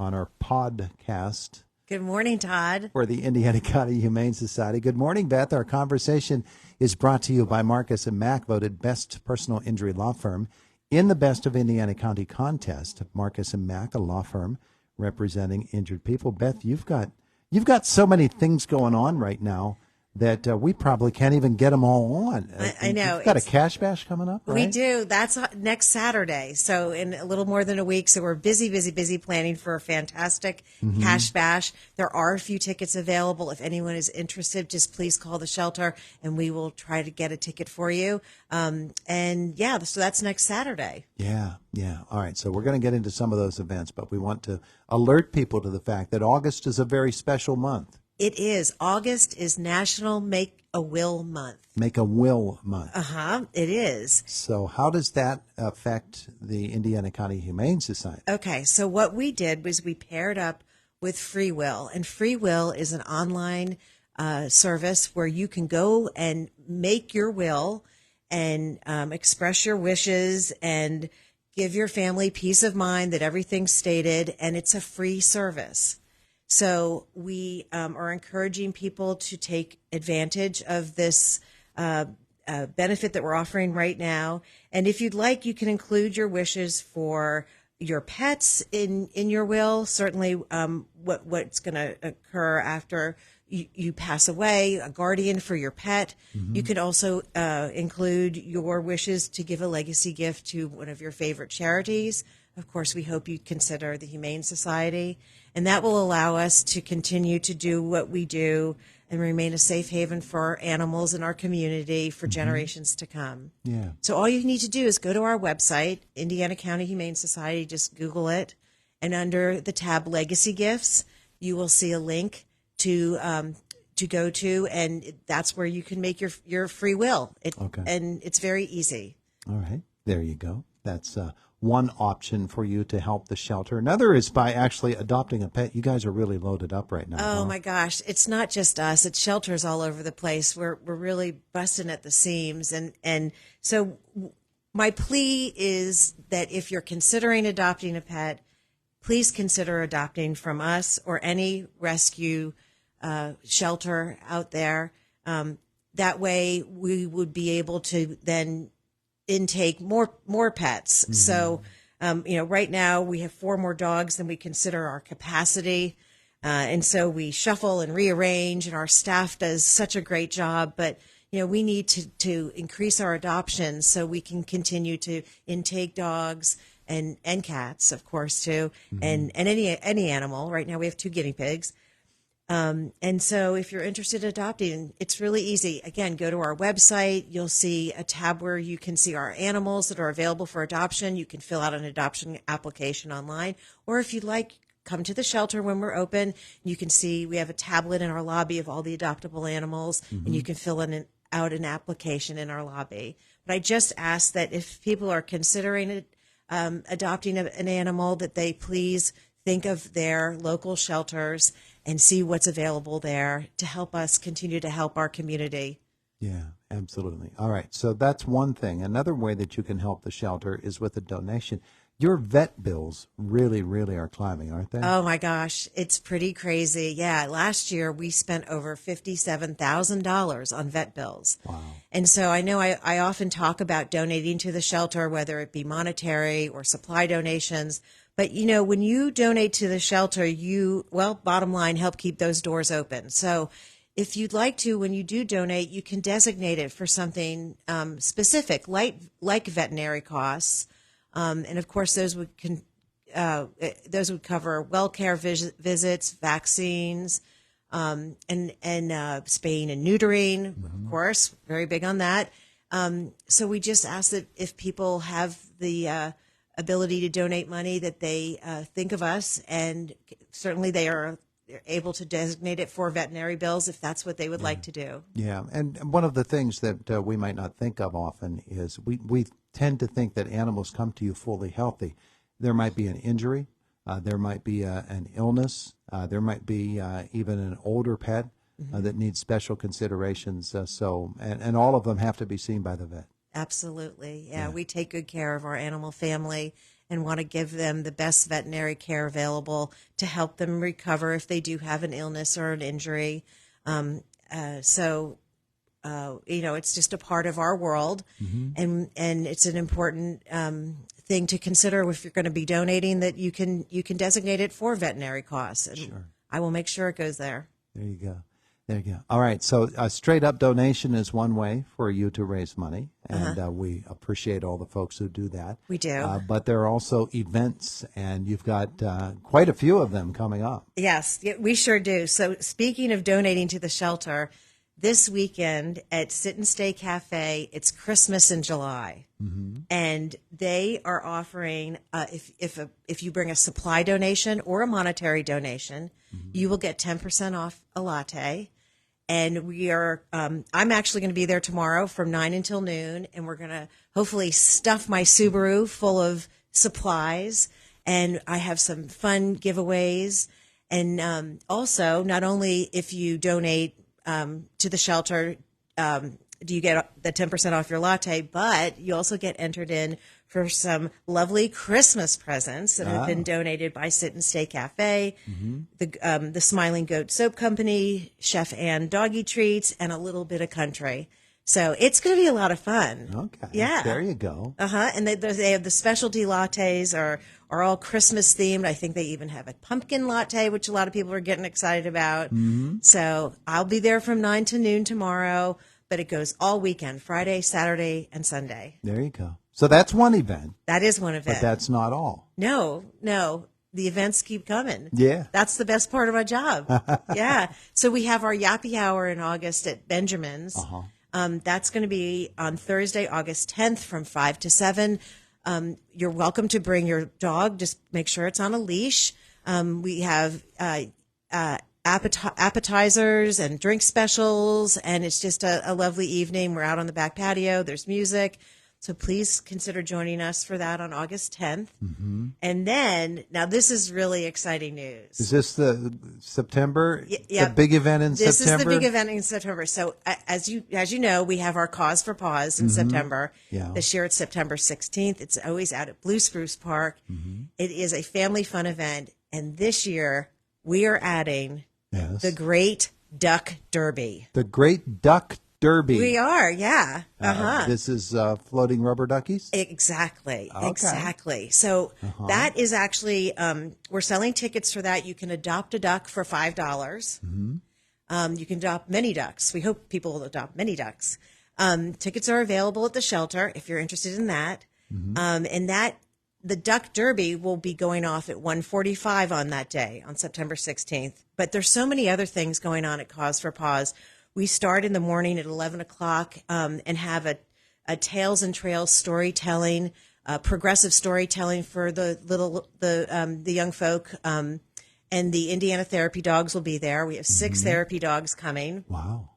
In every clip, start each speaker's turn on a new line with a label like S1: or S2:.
S1: on our podcast
S2: Good morning, Todd.
S1: for the Indiana County Humane Society. Good morning, Beth. Our conversation is brought to you by Marcus and Mack, voted best personal injury law firm in the Best of Indiana County contest. Marcus and Mack, a law firm representing injured people. Beth, you've got so many things going on right now that we probably can't even get them all on.
S2: I know.
S1: You've got a cash bash coming up, right?
S2: We do. That's next Saturday. So in a little more than a week. So we're busy planning for a fantastic cash bash. There are a few tickets available. If anyone is interested, just please call the shelter and we will try to get a ticket for you. So that's next Saturday.
S1: Yeah. All right. So we're going to get into some of those events, but we want to alert people to the fact that August is a very special month.
S2: It is. August is National Make a Will Month.
S1: Make a Will Month.
S2: It is.
S1: So how does that affect the Indiana County Humane Society?
S2: Okay. So what we did was we paired up with Free Will. And Free Will is an online service where you can go and make your will and express your wishes and give your family peace of mind that everything's stated. And it's a free service. So we are encouraging people to take advantage of this benefit that we're offering right now. And if you'd like, you can include your wishes for your pets in your will. Certainly what's going to occur after you pass away, a guardian for your pet. Mm-hmm. You can also include your wishes to give a legacy gift to one of your favorite charities. Of course, we hope you consider the Humane Society, and that will allow us to continue to do what we do and remain a safe haven for animals in our community for generations to come.
S1: Yeah.
S2: So all you need to do is go to our website, Indiana County Humane Society, just Google it, and under the tab Legacy Gifts, you will see a link to go to, and that's where you can make your free will.
S1: Okay.
S2: And it's very easy.
S1: All right. There you go. That's one option for you to help the shelter. Another is by actually adopting a pet. You guys are really loaded up right now.
S2: Oh, my gosh. It's not just us. It's shelters all over the place. We're really busting at the seams. And so my plea is that if you're considering adopting a pet, please consider adopting from us or any rescue shelter out there. That way we would be able to then intake more pets. Mm-hmm. So, right now we have 4 more dogs than we consider our capacity. And so we shuffle and rearrange, and our staff does such a great job. But, we need to increase our adoptions so we can continue to intake dogs and cats, of course, too, and any animal. Right now we have 2 guinea pigs. And so if you're interested in adopting, it's really easy. Again, go to our website. You'll see a tab where you can see our animals that are available for adoption. You can fill out an adoption application online. Or if you'd like, come to the shelter when we're open. You can see we have a tablet in our lobby of all the adoptable animals, and you can fill out an application in our lobby. But I just ask that if people are considering adopting an animal, that they please think of their local shelters and see what's available there to help us continue to help our community.
S1: Yeah, absolutely. All right. So that's one thing. Another way that you can help the shelter is with a donation. Your vet bills really, really are climbing, aren't they?
S2: Oh, my gosh. It's pretty crazy. Yeah. Last year, we spent over $57,000 on vet bills.
S1: Wow.
S2: And so I know I often talk about donating to the shelter, whether it be monetary or supply donations. But, when you donate to the shelter, bottom line, help keep those doors open. So if you'd like to, when you do donate, you can designate it for something specific, like veterinary costs. And, of course, those would cover well care visits, vaccines, and spaying and neutering, of course, very big on that. So we just ask that if people have the ability to donate money, that they think of us, and certainly they are able to designate it for veterinary bills if that's what they would like to do.
S1: Yeah, and one of the things that we might not think of often is we tend to think that animals come to you fully healthy. There might be an injury, there might be an illness, there might be even an older pet that needs special considerations. And all of them have to be seen by the vet.
S2: Absolutely. Yeah, we take good care of our animal family, and want to give them the best veterinary care available to help them recover if they do have an illness or an injury. It's just a part of our world, and it's an important thing to consider if you're going to be donating, that you can designate it for veterinary costs. And
S1: Sure.
S2: I will make sure it goes there.
S1: There you go. There you go. All right. So a straight up donation is one way for you to raise money, and we appreciate all the folks who do that.
S2: We do.
S1: But there are also events, and you've got quite a few of them coming up.
S2: Yes, we sure do. So speaking of donating to the shelter, this weekend at Sit and Stay Cafe, it's Christmas in July, and they are offering if you bring a supply donation or a monetary donation, you will get 10% off a latte. And we are, I'm actually going to be there tomorrow from 9 until noon, and we're going to hopefully stuff my Subaru full of supplies. And I have some fun giveaways. And also, not only if you donate to the shelter, do you get the 10% off your latte, but you also get entered in for some lovely Christmas presents that have been donated by Sit and Stay Cafe, the Smiling Goat Soap Company, Chef Ann Doggy Treats, and a little bit of country. So it's going to be a lot of fun.
S1: Okay.
S2: Yeah.
S1: There you go.
S2: And they have the specialty lattes are all Christmas themed. I think they even have a pumpkin latte, which a lot of people are getting excited about. So I'll be there from 9 to noon tomorrow, but it goes all weekend, Friday, Saturday, and Sunday.
S1: There you go. So that's one event.
S2: That is one event.
S1: But that's not all.
S2: No. The events keep coming.
S1: Yeah.
S2: That's the best part of my job. Yeah. So we have our Yappy Hour in August at Benjamin's. That's going to be on Thursday, August 10th from 5 to 7. You're welcome to bring your dog. Just make sure it's on a leash. We have appetizers and drink specials, and it's just a lovely evening. We're out on the back patio. There's music. So please consider joining us for that on August 10th. And then, now this is really exciting news.
S1: Is this the September?
S2: Yeah.
S1: The big event in
S2: This
S1: September?
S2: is the big event in September. So as you know, we have our Cause for Paws in September.
S1: Yeah.
S2: This year it's September 16th. It's always out at Blue Spruce Park. It is a family fun event. And this year we are adding the Great Duck Derby.
S1: The Great Duck Derby.
S2: We are, yeah.
S1: This is floating rubber duckies?
S2: Exactly.
S1: Okay.
S2: Exactly. So that is actually, we're selling tickets for that. You can adopt a duck for $5. You can adopt many ducks. We hope people will adopt many ducks. Tickets are available at the shelter if you're interested in that. And the Duck Derby will be going off at 1:45 on that day, on September 16th. But there's so many other things going on at Cause for Paws. We start in the morning at 11 o'clock and have a Tales and Trails storytelling, progressive storytelling for the young folk. And the Indiana therapy dogs will be there. We have 6 therapy dogs coming.
S1: Wow.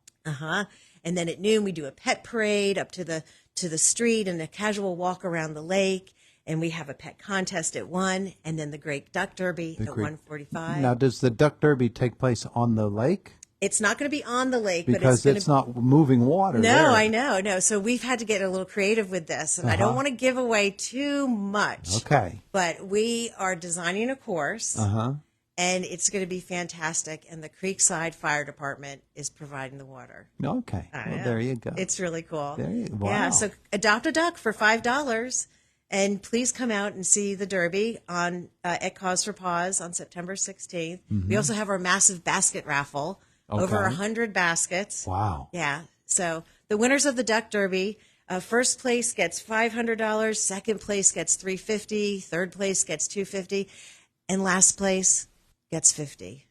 S2: And then at noon we do a pet parade up to the street and a casual walk around the lake. And we have a pet contest at 1, and then the Great Duck Derby at 1:45.
S1: Now, does the Duck Derby take place on the lake?
S2: It's not going to be on the lake, but
S1: because it's not moving water.
S2: No,
S1: there.
S2: I know. No, so we've had to get a little creative with this, and I don't want to give away too much.
S1: Okay.
S2: But we are designing a course, and it's going to be fantastic. And the Creekside Fire Department is providing the water.
S1: Okay. Well, there you go.
S2: It's really cool.
S1: Wow.
S2: Yeah. So adopt a duck for $5. And please come out and see the Derby at Cause for Paws on September 16th. We also have our massive basket raffle, over 100 baskets.
S1: Wow.
S2: Yeah. So the winners of the Duck Derby, first place gets $500, second place gets $350, third place gets $250, and last place gets $50.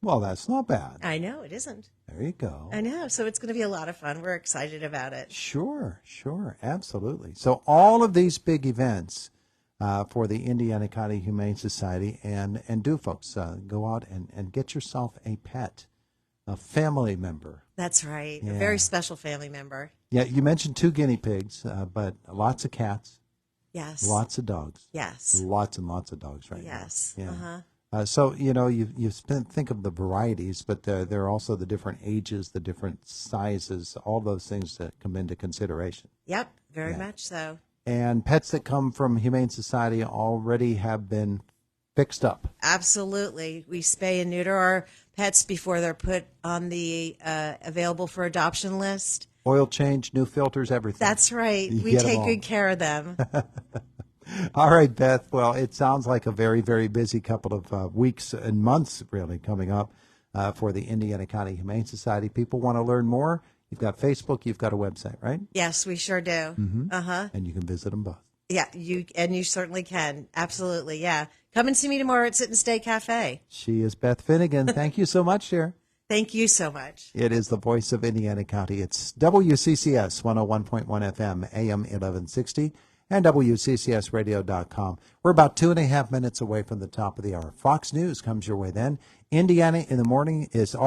S1: Well, that's not bad.
S2: I know, it isn't.
S1: There you go.
S2: I know. So it's going to be a lot of fun. We're excited about it.
S1: Sure. Absolutely. So all of these big events for the Indiana County Humane Society, and do, folks, go out and get yourself a pet, a family member.
S2: That's right.
S1: Yeah.
S2: A very special family member.
S1: Yeah, you mentioned 2 guinea pigs, but lots of cats.
S2: Yes.
S1: Lots of dogs.
S2: Yes.
S1: Lots and lots of dogs now.
S2: Yes.
S1: Yeah. So, you think of the varieties, but there are also the different ages, the different sizes, all those things that come into consideration.
S2: Yep, very much so.
S1: And pets that come from Humane Society already have been fixed up.
S2: Absolutely. We spay and neuter our pets before they're put on the available for adoption list.
S1: Oil change, new filters, everything.
S2: That's right.
S1: You
S2: We
S1: get 'em
S2: take
S1: all.
S2: good care of them.
S1: All right, Beth. Well, it sounds like a very, very busy couple of weeks and months really coming up for the Indiana County Humane Society. People want to learn more. You've got Facebook. You've got a website, right?
S2: Yes, we sure do.
S1: Mm-hmm.
S2: Uh-huh.
S1: And you can visit them both.
S2: Yeah, you certainly can. Absolutely, yeah. Come and see me tomorrow at Sit and Stay Cafe.
S1: She is Beth Finegan. Thank you so much, Cher.
S2: Thank you so much.
S1: It is the voice of Indiana County. It's WCCS 101.1 FM, AM 1160, and WCCSradio.com. We're about 2.5 minutes away from the top of the hour. Fox News comes your way then. Indiana in the Morning is all